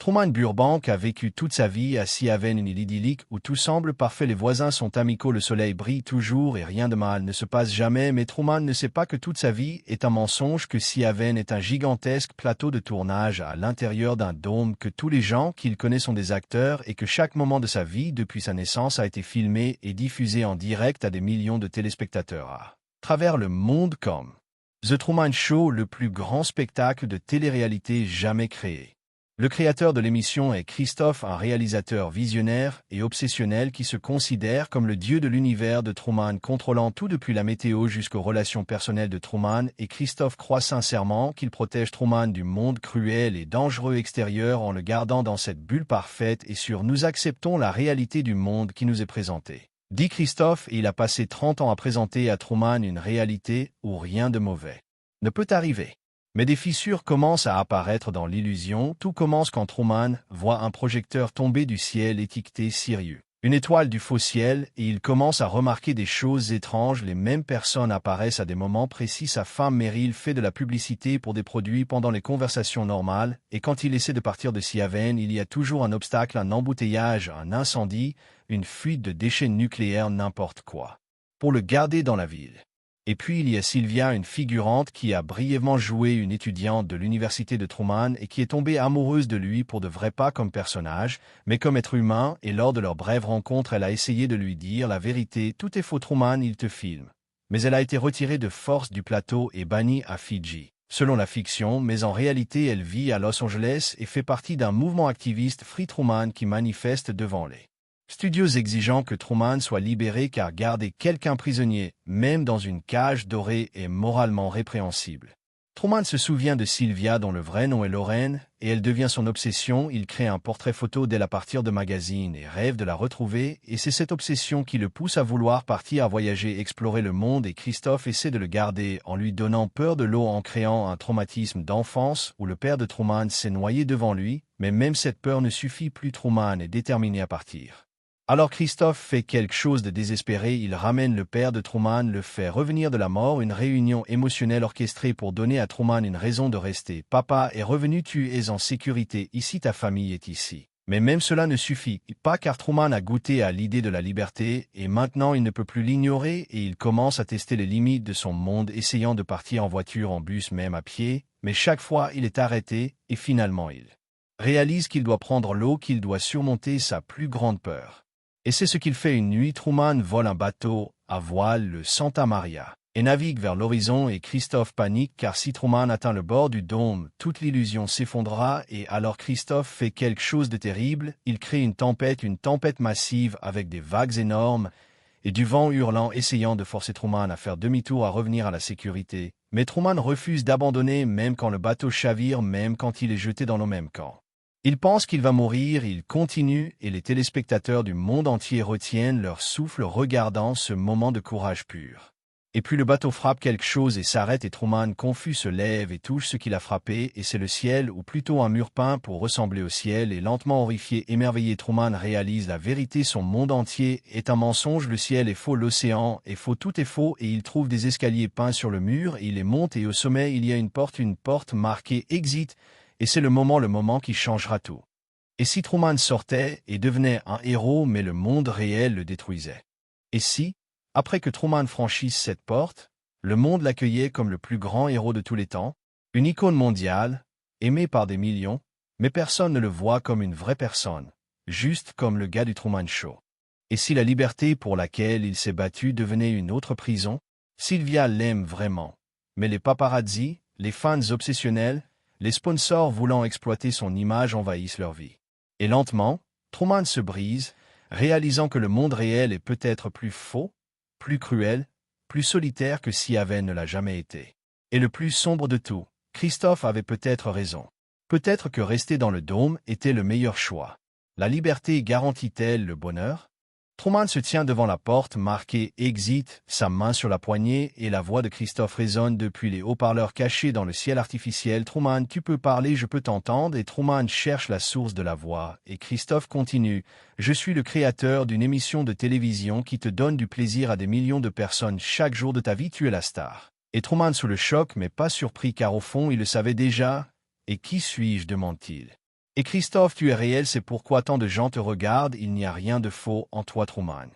Truman Burbank a vécu toute sa vie à Sea Haven, une île idyllique où tout semble parfait, les voisins sont amicaux, le soleil brille toujours et rien de mal ne se passe jamais, mais Truman ne sait pas que toute sa vie est un mensonge, que Sea Haven est un gigantesque plateau de tournage à l'intérieur d'un dôme, que tous les gens qu'il connaît sont des acteurs et que chaque moment de sa vie depuis sa naissance a été filmé et diffusé en direct à des millions de téléspectateurs à travers le monde comme The Truman Show, le plus grand spectacle de télé-réalité jamais créé. Le créateur de l'émission est Christophe, un réalisateur visionnaire et obsessionnel qui se considère comme le dieu de l'univers de Truman, contrôlant tout depuis la météo jusqu'aux relations personnelles de Truman, et Christophe croit sincèrement qu'il protège Truman du monde cruel et dangereux extérieur en le gardant dans cette bulle parfaite et sûre. Nous acceptons la réalité du monde qui nous est présentée, dit Christophe, et il a passé 30 ans à présenter à Truman une réalité où rien de mauvais ne peut arriver. Mais des fissures commencent à apparaître dans l'illusion. Tout commence quand Truman voit un projecteur tomber du ciel étiqueté Sirius, une étoile du faux ciel, et il commence à remarquer des choses étranges. Les mêmes personnes apparaissent à des moments précis. Sa femme Meryl fait de la publicité pour des produits pendant les conversations normales, et quand il essaie de partir de Sea Haven, il y a toujours un obstacle, un embouteillage, un incendie, une fuite de déchets nucléaires, n'importe quoi, pour le garder dans la ville. Et puis il y a Sylvia, une figurante qui a brièvement joué une étudiante de l'université de Truman et qui est tombée amoureuse de lui pour de vrai, pas comme personnage, mais comme être humain, et lors de leur brève rencontre, elle a essayé de lui dire la vérité. Tout est faux, Truman, il te filme. Mais elle a été retirée de force du plateau et bannie à Fidji, selon la fiction, mais en réalité elle vit à Los Angeles et fait partie d'un mouvement activiste Free Truman qui manifeste devant les studios exigeant que Truman soit libéré, car garder quelqu'un prisonnier, même dans une cage dorée, est moralement répréhensible. Truman se souvient de Sylvia, dont le vrai nom est Lorraine, et elle devient son obsession. Il crée un portrait photo d'elle à partir de magazines et rêve de la retrouver, et c'est cette obsession qui le pousse à vouloir partir, à voyager, explorer le monde, et Christophe essaie de le garder en lui donnant peur de l'eau, en créant un traumatisme d'enfance où le père de Truman s'est noyé devant lui, mais même cette peur ne suffit plus. Truman est déterminé à partir. Alors Christophe fait quelque chose de désespéré, il ramène le père de Truman, le fait revenir de la mort, une réunion émotionnelle orchestrée pour donner à Truman une raison de rester. Papa est revenu, tu es en sécurité ici, ta famille est ici. Mais même cela ne suffit pas, car Truman a goûté à l'idée de la liberté et maintenant il ne peut plus l'ignorer, et il commence à tester les limites de son monde, essayant de partir en voiture, en bus, même à pied, mais chaque fois il est arrêté et finalement il réalise qu'il doit prendre l'eau, qu'il doit surmonter sa plus grande peur. Et c'est ce qu'il fait une nuit. Truman vole un bateau à voile, le Santa Maria, et navigue vers l'horizon, et Christophe panique, car si Truman atteint le bord du dôme, toute l'illusion s'effondrera, et alors Christophe fait quelque chose de terrible. Il crée une tempête massive avec des vagues énormes et du vent hurlant, essayant de forcer Truman à faire demi-tour, à revenir à la sécurité. Mais Truman refuse d'abandonner, même quand le bateau chavire, même quand il est jeté dans le même camp. Il pense qu'il va mourir, il continue, et les téléspectateurs du monde entier retiennent leur souffle regardant ce moment de courage pur. Et puis le bateau frappe quelque chose et s'arrête, et Truman, confus, se lève et touche ce qui l'a frappé, et c'est le ciel, ou plutôt un mur peint pour ressembler au ciel, et lentement horrifié, émerveillé, Truman réalise la vérité, son monde entier est un mensonge, le ciel est faux, l'océan est faux, tout est faux, et il trouve des escaliers peints sur le mur, et il les monte, et au sommet il y a une porte marquée « Exit », et c'est le moment qui changera tout. Et si Truman sortait et devenait un héros, mais le monde réel le détruisait? Et si, après que Truman franchisse cette porte, le monde l'accueillait comme le plus grand héros de tous les temps, une icône mondiale, aimée par des millions, mais personne ne le voit comme une vraie personne, juste comme le gars du Truman Show? Et si la liberté pour laquelle il s'est battu devenait une autre prison? Sylvia l'aime vraiment, mais les paparazzis, les fans obsessionnels, les sponsors voulant exploiter son image envahissent leur vie. Et lentement, Truman se brise, réalisant que le monde réel est peut-être plus faux, plus cruel, plus solitaire que Sea Haven ne l'a jamais été. Et le plus sombre de tout, Christophe avait peut-être raison. Peut-être que rester dans le dôme était le meilleur choix. La liberté garantit-elle le bonheur? Truman se tient devant la porte marquée « Exit », sa main sur la poignée, et la voix de Christophe résonne depuis les haut-parleurs cachés dans le ciel artificiel. « Truman, tu peux parler, je peux t'entendre », et Truman cherche la source de la voix, et Christophe continue « Je suis le créateur d'une émission de télévision qui te donne du plaisir à des millions de personnes chaque jour de ta vie, tu es la star. » Et Truman sous le choc, mais pas surpris, car au fond il le savait déjà. « Et qui suis-je » demande-t-il. Et Christophe, tu es réel, c'est pourquoi tant de gens te regardent, il n'y a rien de faux en toi, Truman.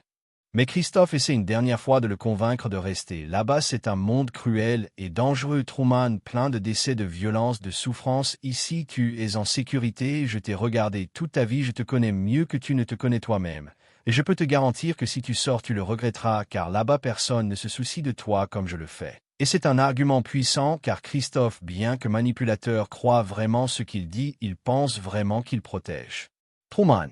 Mais Christophe essaie une dernière fois de le convaincre de rester. Là-bas, c'est un monde cruel et dangereux, Truman, plein de décès, de violence, de souffrance. Ici, tu es en sécurité, je t'ai regardé toute ta vie, je te connais mieux que tu ne te connais toi-même. Et je peux te garantir que si tu sors, tu le regretteras, car là-bas, personne ne se soucie de toi comme je le fais. Et c'est un argument puissant, car Christophe, bien que manipulateur, croit vraiment ce qu'il dit, il pense vraiment qu'il protège. Truman.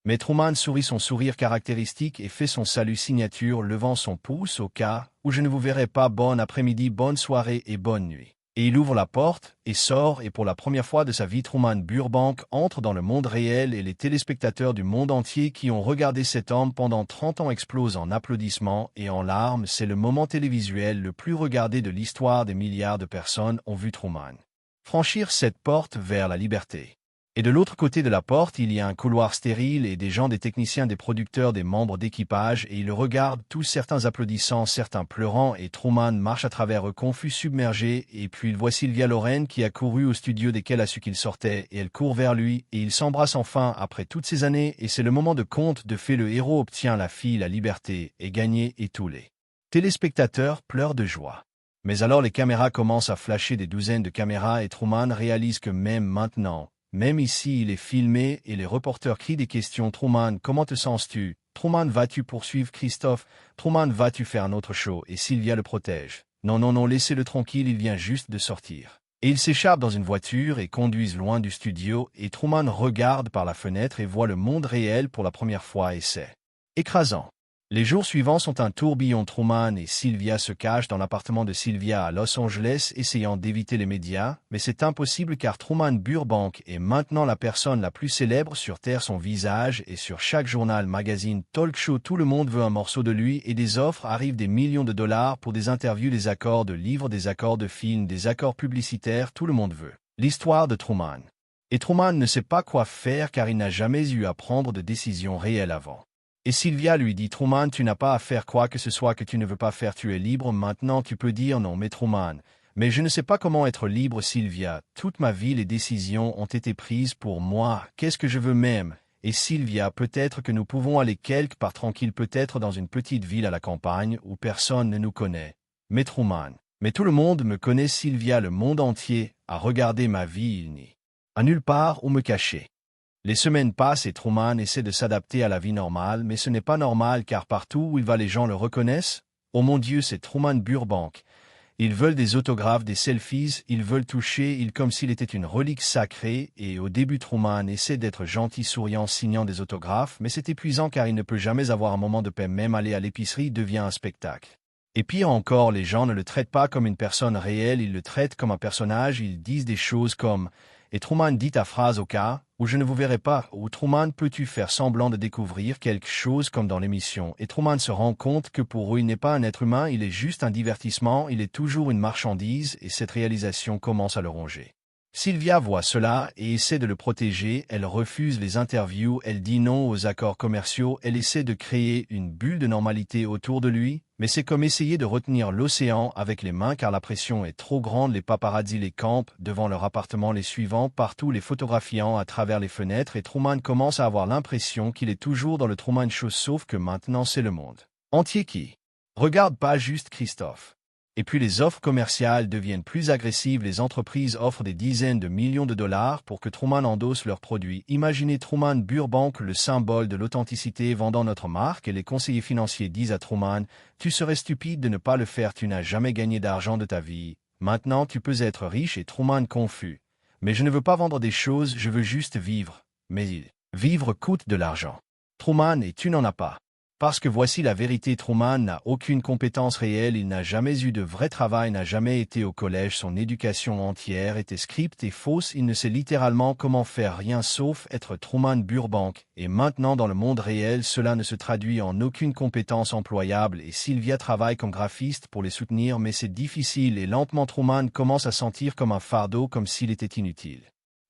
Mais Truman sourit son sourire caractéristique et fait son salut signature, levant son pouce au cas où je ne vous verrai pas. Bon après-midi, bonne soirée et bonne nuit. Et il ouvre la porte et sort, et pour la première fois de sa vie, Truman Burbank entre dans le monde réel, et les téléspectateurs du monde entier qui ont regardé cet homme pendant 30 ans explosent en applaudissements et en larmes. C'est le moment télévisuel le plus regardé de l'histoire. Des milliards de personnes ont vu Truman franchir cette porte vers la liberté. Et de l'autre côté de la porte, il y a un couloir stérile et des gens, des techniciens, des producteurs, des membres d'équipage, et ils le regardent tous, certains applaudissant, certains pleurant, et Truman marche à travers eux confus, submergé, et puis il voit Sylvia Loren qui a couru au studio dès qu'elle a su qu'il sortait, et elle court vers lui, et ils s'embrassent enfin après toutes ces années, et c'est le moment de conte de fées. Le héros obtient la fille, la liberté, est gagné, et tous les téléspectateurs pleurent de joie. Mais alors les caméras commencent à flasher, des douzaines de caméras, et Truman réalise que même maintenant, même ici, il est filmé et les reporters crient des questions. Truman, comment te sens-tu? Truman, vas-tu poursuivre Christophe? Truman, vas-tu faire un autre show? Et Sylvia le protège. Non, non, non, laissez-le tranquille, il vient juste de sortir. Et ils s'échappent dans une voiture et conduisent loin du studio, et Truman regarde par la fenêtre et voit le monde réel pour la première fois, et c'est écrasant. Les jours suivants sont un tourbillon. Truman et Sylvia se cachent dans l'appartement de Sylvia à Los Angeles, essayant d'éviter les médias, mais c'est impossible car Truman Burbank est maintenant la personne la plus célèbre sur Terre. Son visage est sur chaque journal, magazine, talk show, tout le monde veut un morceau de lui, et des offres arrivent, des millions de dollars pour des interviews, des accords de livres, des accords de films, des accords publicitaires, tout le monde veut l'histoire de Truman. Et Truman ne sait pas quoi faire car il n'a jamais eu à prendre de décision réelle avant. Et Sylvia lui dit, Truman, tu n'as pas à faire quoi que ce soit que tu ne veux pas faire, tu es libre maintenant, tu peux dire non. Mais Truman, mais je ne sais pas comment être libre, Sylvia, toute ma vie les décisions ont été prises pour moi, qu'est-ce que je veux même? Et Sylvia, peut-être que nous pouvons aller quelque part tranquille, peut-être dans une petite ville à la campagne où personne ne nous connaît. Mais Truman, mais tout le monde me connaît, Sylvia, le monde entier a regardé ma vie, il n'y a nulle part où me cacher. Les semaines passent et Truman essaie de s'adapter à la vie normale, mais ce n'est pas normal car partout où il va les gens le reconnaissent. Oh mon Dieu, c'est Truman Burbank. Ils veulent des autographes, des selfies, ils veulent toucher, il comme s'il était une relique sacrée, et au début Truman essaie d'être gentil, souriant, signant des autographes, mais c'est épuisant car il ne peut jamais avoir un moment de paix, même aller à l'épicerie devient un spectacle. Et pire encore, les gens ne le traitent pas comme une personne réelle, ils le traitent comme un personnage, ils disent des choses comme « Et Truman dit ta phrase au cas où je ne vous verrai pas » ou « Truman, peux-tu faire semblant de découvrir quelque chose comme dans l'émission ?» Et Truman se rend compte que pour eux il n'est pas un être humain, il est juste un divertissement, il est toujours une marchandise, et cette réalisation commence à le ronger. Sylvia voit cela et essaie de le protéger, elle refuse les interviews, elle dit non aux accords commerciaux, elle essaie de créer une bulle de normalité autour de lui, mais c'est comme essayer de retenir l'océan avec les mains car la pression est trop grande. Les paparazzi les campent devant leur appartement, les suivant partout, les photographiant à travers les fenêtres, et Truman commence à avoir l'impression qu'il est toujours dans le Truman Show, sauf que maintenant c'est le monde entier qui regarde, pas juste Christophe. Et puis les offres commerciales deviennent plus agressives, les entreprises offrent des dizaines de millions de dollars pour que Truman endosse leurs produits. Imaginez Truman Burbank, le symbole de l'authenticité, vendant notre marque, et les conseillers financiers disent à Truman, tu serais stupide de ne pas le faire, tu n'as jamais gagné d'argent de ta vie. Maintenant tu peux être riche, et Truman confus. Mais je ne veux pas vendre des choses, je veux juste vivre. Mais vivre coûte de l'argent. Truman, et tu n'en as pas. Parce que voici la vérité, Truman n'a aucune compétence réelle, il n'a jamais eu de vrai travail, n'a jamais été au collège, son éducation entière était script et fausse, il ne sait littéralement comment faire rien sauf être Truman Burbank, et maintenant dans le monde réel cela ne se traduit en aucune compétence employable, et Sylvia travaille comme graphiste pour les soutenir, mais c'est difficile et lentement Truman commence à sentir comme un fardeau, comme s'il était inutile.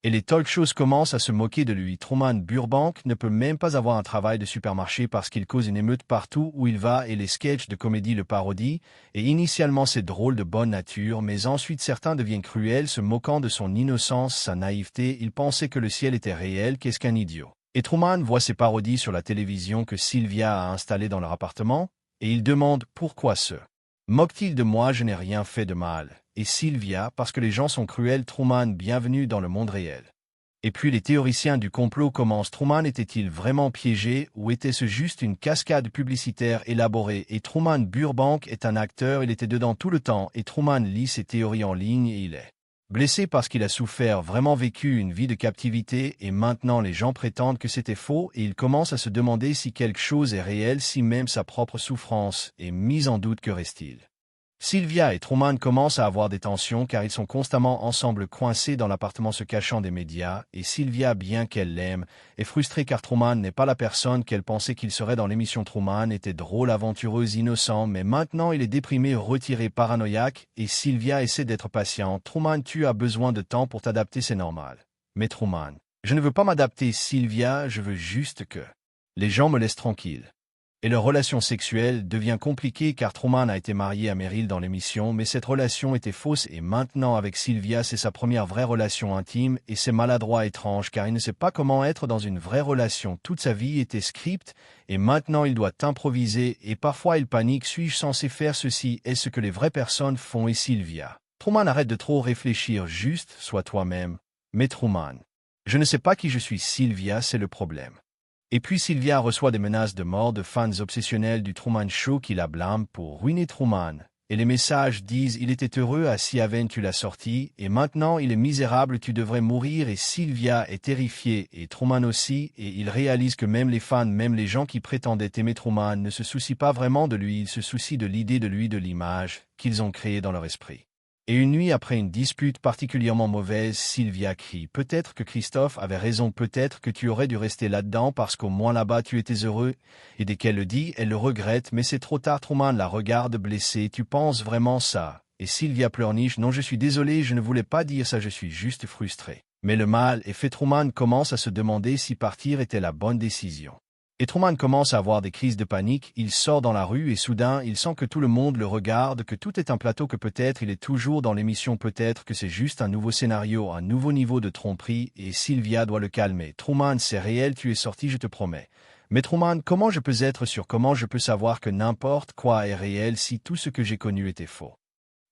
Et les talk shows commencent à se moquer de lui. Truman Burbank ne peut même pas avoir un travail de supermarché parce qu'il cause une émeute partout où il va et les sketchs de comédie le parodient. Et initialement c'est drôle de bonne nature, mais ensuite certains deviennent cruels, se moquant de son innocence, sa naïveté. Il pensait que le ciel était réel, qu'est-ce qu'un idiot. Et Truman voit ces parodies sur la télévision que Sylvia a installées dans leur appartement, et il demande pourquoi ce moque-t-il de moi, je n'ai rien fait de mal. Et Sylvia, parce que les gens sont cruels. Truman, bienvenue dans le monde réel. Et puis les théoriciens du complot commencent. Truman était-il vraiment piégé ou était-ce juste une cascade publicitaire élaborée? Et Truman Burbank est un acteur, il était dedans tout le temps, et Truman lit ses théories en ligne et il est blessé parce qu'il a souffert, vraiment vécu une vie de captivité, et maintenant les gens prétendent que c'était faux, et il commence à se demander si quelque chose est réel, si même sa propre souffrance est mise en doute. Que reste-t-il? Sylvia et Truman commencent à avoir des tensions car ils sont constamment ensemble coincés dans l'appartement se cachant des médias, et Sylvia, bien qu'elle l'aime, est frustrée car Truman n'est pas la personne qu'elle pensait qu'il serait dans l'émission. Truman était drôle, aventureux, innocent, mais maintenant il est déprimé, retiré, paranoïaque, et Sylvia essaie d'être patiente. Truman, tu as besoin de temps pour t'adapter, c'est normal. Mais Truman, je ne veux pas m'adapter. Sylvia, je veux juste que les gens me laissent tranquille. Et leur relation sexuelle devient compliquée car Truman a été marié à Meryl dans l'émission, mais cette relation était fausse et maintenant avec Sylvia c'est sa première vraie relation intime et c'est maladroit, étrange car il ne sait pas comment être dans une vraie relation. Toute sa vie était script et maintenant il doit improviser et parfois il panique. Suis-je censé faire ceci? Est-ce ce que les vraies personnes font? Et Sylvia, Truman, arrête de trop réfléchir, juste sois toi-même. Mais Truman, je ne sais pas qui je suis. Sylvia, c'est le problème. Et puis Sylvia reçoit des menaces de mort de fans obsessionnels du Truman Show qui la blâment pour ruiner Truman. Et les messages disent « Il était heureux à Siaven, tu l'as sorti, et maintenant il est misérable, tu devrais mourir » et Sylvia est terrifiée, et Truman aussi, et il réalise que même les fans, même les gens qui prétendaient aimer Truman ne se soucient pas vraiment de lui, ils se soucient de l'idée de lui, de l'image qu'ils ont créée dans leur esprit. Et une nuit après une dispute particulièrement mauvaise, Sylvia crie « Peut-être que Christophe avait raison, peut-être que tu aurais dû rester là-dedans parce qu'au moins là-bas tu étais heureux. » Et dès qu'elle le dit, elle le regrette, mais c'est trop tard. Truman la regarde blessée. « Tu penses vraiment ça ?» Et Sylvia pleurniche « Non, je suis désolé, je ne voulais pas dire ça, je suis juste frustrée. » Mais le mal est fait. Truman commence à se demander si partir était la bonne décision. Et Truman commence à avoir des crises de panique, il sort dans la rue et soudain il sent que tout le monde le regarde, que tout est un plateau, que peut-être il est toujours dans l'émission, peut-être que c'est juste un nouveau scénario, un nouveau niveau de tromperie, et Sylvia doit le calmer. Truman, c'est réel, tu es sorti, je te promets. Mais Truman, comment je peux être sûr, comment je peux savoir que n'importe quoi est réel si tout ce que j'ai connu était faux?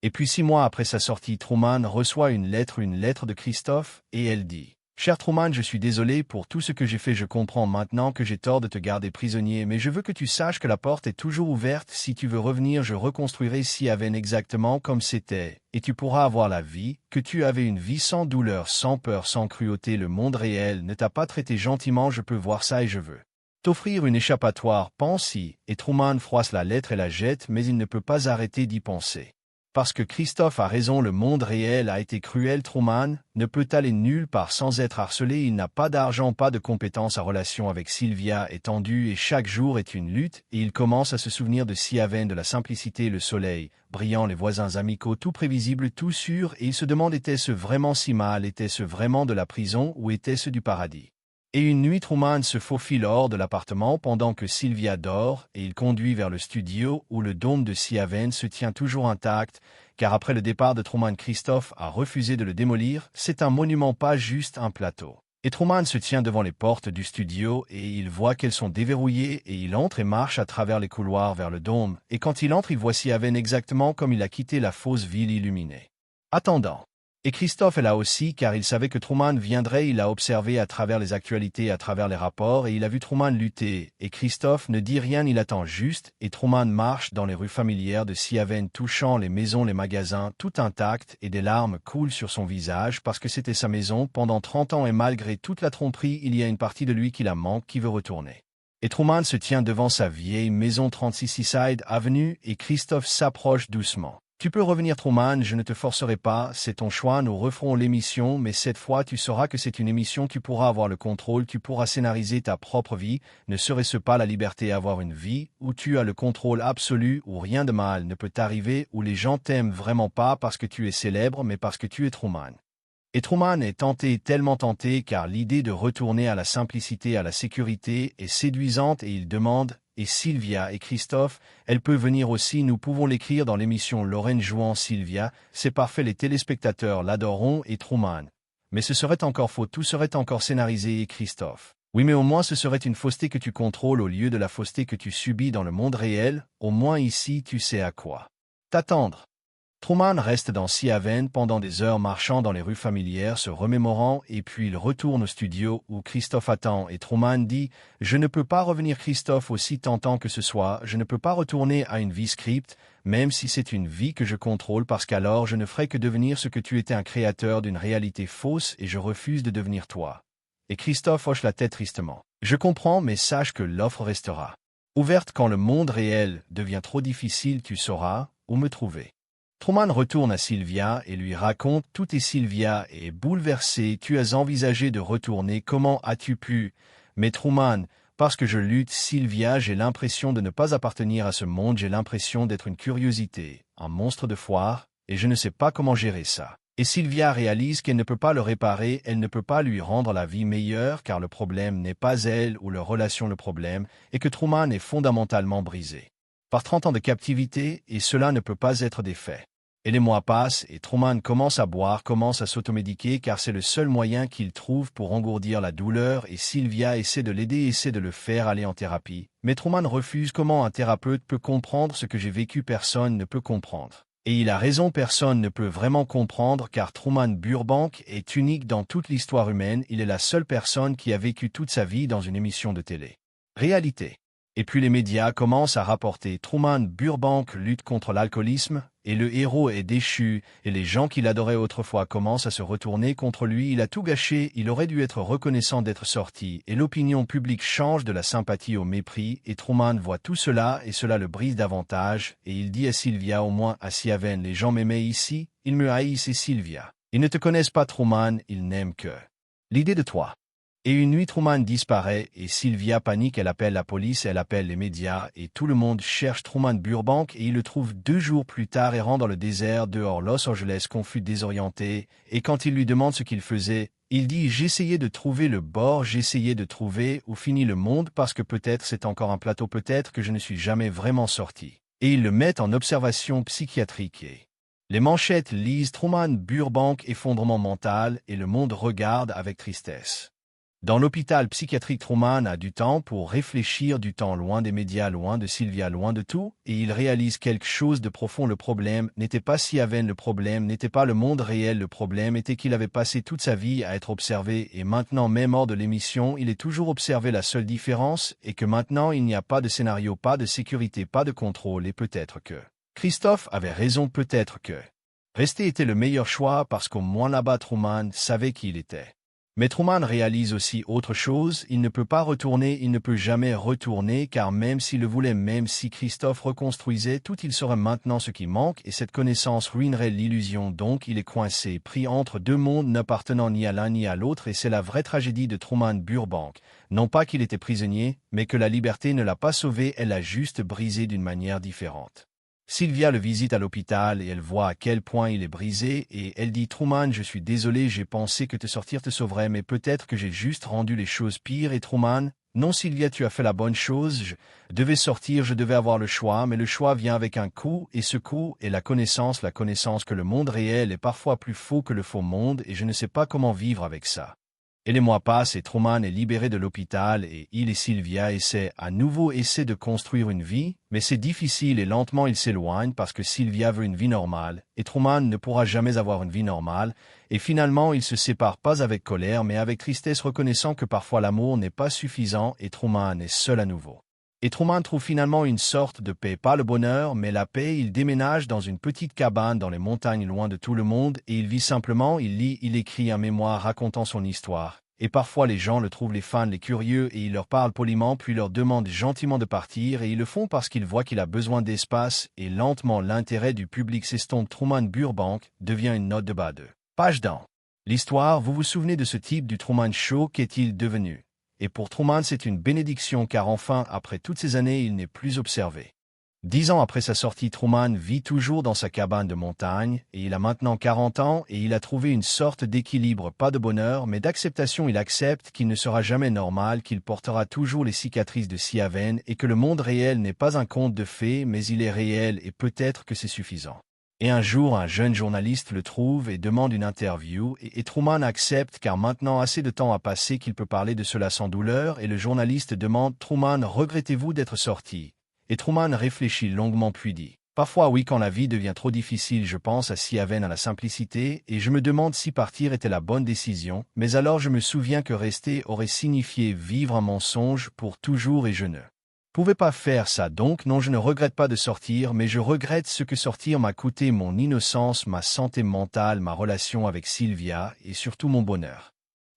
Et puis 6 mois après sa sortie, Truman reçoit une lettre de Christophe, et elle dit « Cher Truman, je suis désolé pour tout ce que j'ai fait, je comprends maintenant que j'ai tort de te garder prisonnier, mais je veux que tu saches que la porte est toujours ouverte, si tu veux revenir je reconstruirai Siaven exactement comme c'était, et tu pourras avoir la vie, que tu avais une vie sans douleur, sans peur, sans cruauté, le monde réel ne t'a pas traité gentiment, je peux voir ça et je veux t'offrir une échappatoire, pense-y. » Et Truman froisse la lettre et la jette, mais il ne peut pas arrêter d'y penser. Parce que Christophe a raison, le monde réel a été cruel. Truman ne peut aller nulle part sans être harcelé, il n'a pas d'argent, pas de compétences, sa relation avec Sylvia est tendue et chaque jour est une lutte, et il commence à se souvenir de Siaven, de la simplicité, le soleil brillant, les voisins amicaux, tout prévisible, tout sûr, et il se demande était-ce vraiment si mal, était-ce vraiment de la prison ou était-ce du paradis? Et une nuit, Truman se faufile hors de l'appartement pendant que Sylvia dort et il conduit vers le studio où le dôme de Siaven se tient toujours intact, car après le départ de Truman, Christophe a refusé de le démolir. C'est un monument, pas juste un plateau. Et Truman se tient devant les portes du studio et il voit qu'elles sont déverrouillées et il entre et marche à travers les couloirs vers le dôme. Et quand il entre, il voit Siaven exactement comme il a quitté la fausse ville illuminée. Attendant. Et Christophe est là aussi car il savait que Truman viendrait, il a observé à travers les actualités, à travers les rapports, et il a vu Truman lutter. Et Christophe ne dit rien, il attend juste, et Truman marche dans les rues familières de Siaven, touchant les maisons, les magasins, tout intact, et des larmes coulent sur son visage parce que c'était sa maison pendant 30 ans et malgré toute la tromperie, il y a une partie de lui qui la manque, qui veut retourner. Et Truman se tient devant sa vieille maison 36 Seaside Avenue et Christophe s'approche doucement. Tu peux revenir Truman, je ne te forcerai pas, c'est ton choix, nous referons l'émission, mais cette fois tu sauras que c'est une émission, tu pourras avoir le contrôle, tu pourras scénariser ta propre vie, ne serait-ce pas la liberté avoir une vie, où tu as le contrôle absolu, où rien de mal ne peut t'arriver, où les gens t'aiment vraiment pas parce que tu es célèbre, mais parce que tu es Truman. Et Truman est tenté, tellement tenté, car l'idée de retourner à la simplicité, à la sécurité est séduisante et il demande, et Sylvia et Christophe, elle peut venir aussi, nous pouvons l'écrire dans l'émission Lorraine jouant Sylvia, c'est parfait, les téléspectateurs l'adoreront et Truman. Mais ce serait encore faux, tout serait encore scénarisé et Christophe. Oui, mais au moins ce serait une fausseté que tu contrôles au lieu de la fausseté que tu subis dans le monde réel, au moins ici tu sais à quoi t'attendre. Truman reste dans Sea Haven pendant des heures marchant dans les rues familières se remémorant et puis il retourne au studio où Christophe attend et Truman dit « Je ne peux pas revenir Christophe aussi tentant que ce soit, je ne peux pas retourner à une vie script, même si c'est une vie que je contrôle parce qu'alors je ne ferai que devenir ce que tu étais un créateur d'une réalité fausse et je refuse de devenir toi. » Et Christophe hoche la tête tristement. « Je comprends mais sache que l'offre restera ouverte quand le monde réel devient trop difficile, tu sauras où me trouver. » Truman retourne à Sylvia et lui raconte tout et Sylvia est bouleversée. Tu as envisagé de retourner, comment as-tu pu? Mais Truman, parce que je lutte, Sylvia, j'ai l'impression de ne pas appartenir à ce monde, j'ai l'impression d'être une curiosité, un monstre de foire, et je ne sais pas comment gérer ça. Et Sylvia réalise qu'elle ne peut pas le réparer, elle ne peut pas lui rendre la vie meilleure car le problème n'est pas elle ou leur relation le problème, et que Truman est fondamentalement brisé par 30 ans de captivité, et cela ne peut pas être des faits. Et les mois passent, et Truman commence à boire, commence à s'automédiquer, car c'est le seul moyen qu'il trouve pour engourdir la douleur, et Sylvia essaie de l'aider, essaie de le faire aller en thérapie. Mais Truman refuse. Comment un thérapeute peut comprendre ce que j'ai vécu? Personne ne peut comprendre. Et il a raison, personne ne peut vraiment comprendre, car Truman Burbank est unique dans toute l'histoire humaine, il est la seule personne qui a vécu toute sa vie dans une émission de télé. Réalité. Et puis les médias commencent à rapporter Truman Burbank lutte contre l'alcoolisme, et le héros est déchu, et les gens qu'il adorait autrefois commencent à se retourner contre lui. Il a tout gâché, il aurait dû être reconnaissant d'être sorti, et l'opinion publique change de la sympathie au mépris, et Truman voit tout cela, et cela le brise davantage, et il dit à Sylvia, au moins à Sea Haven, les gens m'aimaient ici, ils me haïssent et Sylvia. Ils ne te connaissent pas Truman, ils n'aiment que l'idée de toi. Et une nuit Truman disparaît et Sylvia panique, elle appelle la police, elle appelle les médias et tout le monde cherche Truman Burbank et il le trouve 2 jours plus tard errant dans le désert dehors Los Angeles confus désorienté et quand il lui demande ce qu'il faisait, il dit « J'essayais de trouver le bord, j'essayais de trouver où finit le monde parce que peut-être c'est encore un plateau, peut-être que je ne suis jamais vraiment sorti. » Et ils le mettent en observation psychiatrique et les manchettes lisent Truman Burbank effondrement mental et le monde regarde avec tristesse. Dans l'hôpital psychiatrique, Truman a du temps pour réfléchir, du temps loin des médias, loin de Sylvia, loin de tout, et il réalise quelque chose de profond. Le problème n'était pas Sea Haven, le problème n'était pas le monde réel, le problème était qu'il avait passé toute sa vie à être observé, et maintenant, même hors de l'émission, il est toujours observé. La seule différence est que maintenant, il n'y a pas de scénario, pas de sécurité, pas de contrôle, et peut-être que Christophe avait raison, peut-être que rester était le meilleur choix parce qu'au moins là-bas, Truman savait qui il était. Mais Truman réalise aussi autre chose, il ne peut pas retourner, il ne peut jamais retourner, car même s'il le voulait, même si Christophe reconstruisait tout, il saurait maintenant ce qui manque, et cette connaissance ruinerait l'illusion, donc il est coincé, pris entre 2 mondes n'appartenant ni à l'un ni à l'autre, et c'est la vraie tragédie de Truman Burbank. Non pas qu'il était prisonnier, mais que la liberté ne l'a pas sauvé, elle l'a juste brisé d'une manière différente. Sylvia le visite à l'hôpital et elle voit à quel point il est brisé et elle dit « Truman, je suis désolé, j'ai pensé que te sortir te sauverait, mais peut-être que j'ai juste rendu les choses pires. » Et Truman, « Non Sylvia, tu as fait la bonne chose, je devais sortir, je devais avoir le choix, mais le choix vient avec un coût, et ce coût est la connaissance que le monde réel est parfois plus faux que le faux monde, et je ne sais pas comment vivre avec ça. » Et les mois passent et Truman est libéré de l'hôpital et il et Sylvia essaient de construire une vie, mais c'est difficile et lentement ils s'éloignent parce que Sylvia veut une vie normale et Truman ne pourra jamais avoir une vie normale et finalement ils se séparent pas avec colère mais avec tristesse reconnaissant que parfois l'amour n'est pas suffisant et Truman est seul à nouveau. Et Truman trouve finalement une sorte de paix, pas le bonheur, mais la paix. Il déménage dans une petite cabane dans les montagnes loin de tout le monde et il vit simplement, il lit, il écrit un mémoire racontant son histoire. Et parfois les gens le trouvent, les fans, les curieux, et il leur parle poliment puis leur demande gentiment de partir et ils le font parce qu'ils voient qu'il a besoin d'espace et lentement l'intérêt du public s'estompe. Truman Burbank devient une note de bas de page dans l'histoire. Vous vous souvenez de ce type du Truman Show? Qu'est-il devenu? Et pour Truman, c'est une bénédiction car enfin, après toutes ces années, il n'est plus observé. 10 ans après sa sortie, Truman vit toujours dans sa cabane de montagne, et il a maintenant 40 ans, et il a trouvé une sorte d'équilibre, pas de bonheur, mais d'acceptation. Il accepte qu'il ne sera jamais normal, qu'il portera toujours les cicatrices de Siaven, et que le monde réel n'est pas un conte de fées, mais il est réel, et peut-être que c'est suffisant. Et un jour, un jeune journaliste le trouve et demande une interview, et Truman accepte car maintenant assez de temps a passé qu'il peut parler de cela sans douleur, et le journaliste demande « Truman, regrettez-vous d'être sorti ?» Et Truman réfléchit longuement puis dit « Parfois oui, quand la vie devient trop difficile, je pense à Siaven, à la simplicité, et je me demande si partir était la bonne décision, mais alors je me souviens que rester aurait signifié vivre un mensonge pour toujours et je ne pouvais pas faire ça, donc non, je ne regrette pas de sortir, mais je regrette ce que sortir m'a coûté, mon innocence, ma santé mentale, ma relation avec Sylvia et surtout mon bonheur. »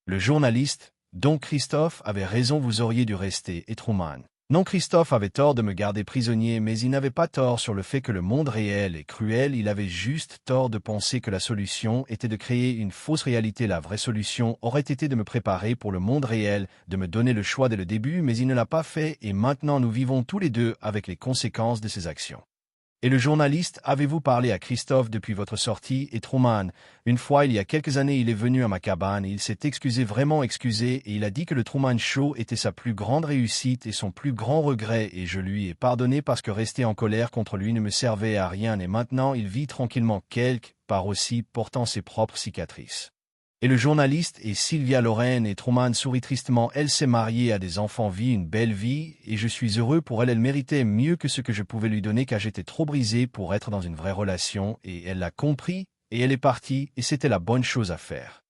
Le journaliste, donc Christophe, avait raison, vous auriez dû rester, et Truman. Non, Christophe avait tort de me garder prisonnier, mais il n'avait pas tort sur le fait que le monde réel est cruel, il avait juste tort de penser que la solution était de créer une fausse réalité. La vraie solution aurait été de me préparer pour le monde réel, de me donner le choix dès le début, mais il ne l'a pas fait, et maintenant nous vivons tous les deux avec les conséquences de ses actions. Et le journaliste, avez-vous parlé à Christophe depuis votre sortie? Et Truman, une fois il y a quelques années, il est venu à ma cabane et il s'est excusé, vraiment excusé, et il a dit que le Truman Show était sa plus grande réussite et son plus grand regret, et je lui ai pardonné parce que rester en colère contre lui ne me servait à rien, et maintenant il vit tranquillement quelque part aussi, portant ses propres cicatrices. Et le journaliste et Sylvia Loren, et Truman sourit tristement. Elle s'est mariée, a des enfants, vit une belle vie, et je suis heureux pour elle. Elle méritait mieux que ce que je pouvais lui donner car j'étais trop brisé pour être dans une vraie relation, et elle l'a compris, et elle est partie, et c'était la bonne chose à faire.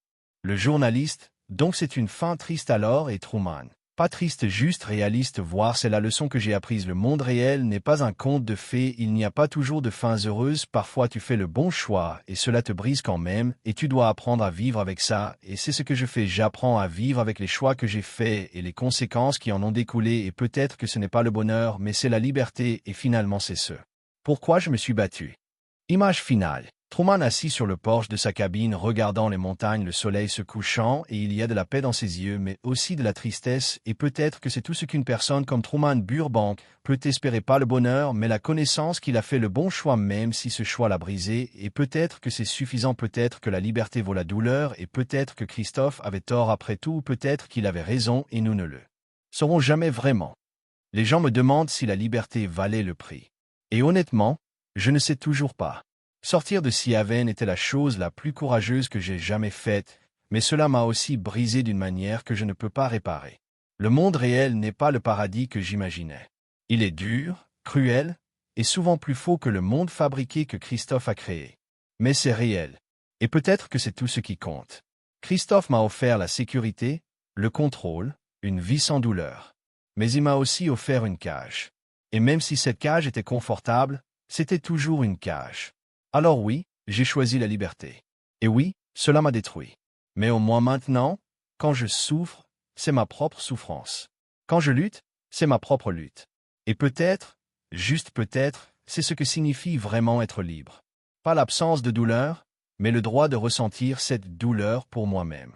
Le journaliste, donc c'est une fin triste alors, et Truman. Pas triste, juste réaliste, voir c'est la leçon que j'ai apprise. Le monde réel n'est pas un conte de fées, il n'y a pas toujours de fins heureuses, parfois tu fais le bon choix, et cela te brise quand même, et tu dois apprendre à vivre avec ça, et c'est ce que je fais, j'apprends à vivre avec les choix que j'ai faits, et les conséquences qui en ont découlé, et peut-être que ce n'est pas le bonheur, mais c'est la liberté, et finalement c'est ce pourquoi je me suis battu. Image finale. Truman assis sur le porche de sa cabine regardant les montagnes, le soleil se couchant, et il y a de la paix dans ses yeux, mais aussi de la tristesse, et peut-être que c'est tout ce qu'une personne comme Truman Burbank peut espérer, pas le bonheur, mais la connaissance qu'il a fait le bon choix même si ce choix l'a brisé, et peut-être que c'est suffisant, peut-être que la liberté vaut la douleur, et peut-être que Christophe avait tort après tout, ou peut-être qu'il avait raison et nous ne le saurons jamais vraiment. Les gens me demandent si la liberté valait le prix. Et honnêtement, je ne sais toujours pas. Sortir de Siaven était la chose la plus courageuse que j'ai jamais faite, mais cela m'a aussi brisé d'une manière que je ne peux pas réparer. Le monde réel n'est pas le paradis que j'imaginais. Il est dur, cruel, et souvent plus faux que le monde fabriqué que Christophe a créé. Mais c'est réel. Et peut-être que c'est tout ce qui compte. Christophe m'a offert la sécurité, le contrôle, une vie sans douleur. Mais il m'a aussi offert une cage. Et même si cette cage était confortable, c'était toujours une cage. Alors oui, j'ai choisi la liberté. Et oui, cela m'a détruit. Mais au moins maintenant, quand je souffre, c'est ma propre souffrance. Quand je lutte, c'est ma propre lutte. Et peut-être, juste peut-être, c'est ce que signifie vraiment être libre. Pas l'absence de douleur, mais le droit de ressentir cette douleur pour moi-même.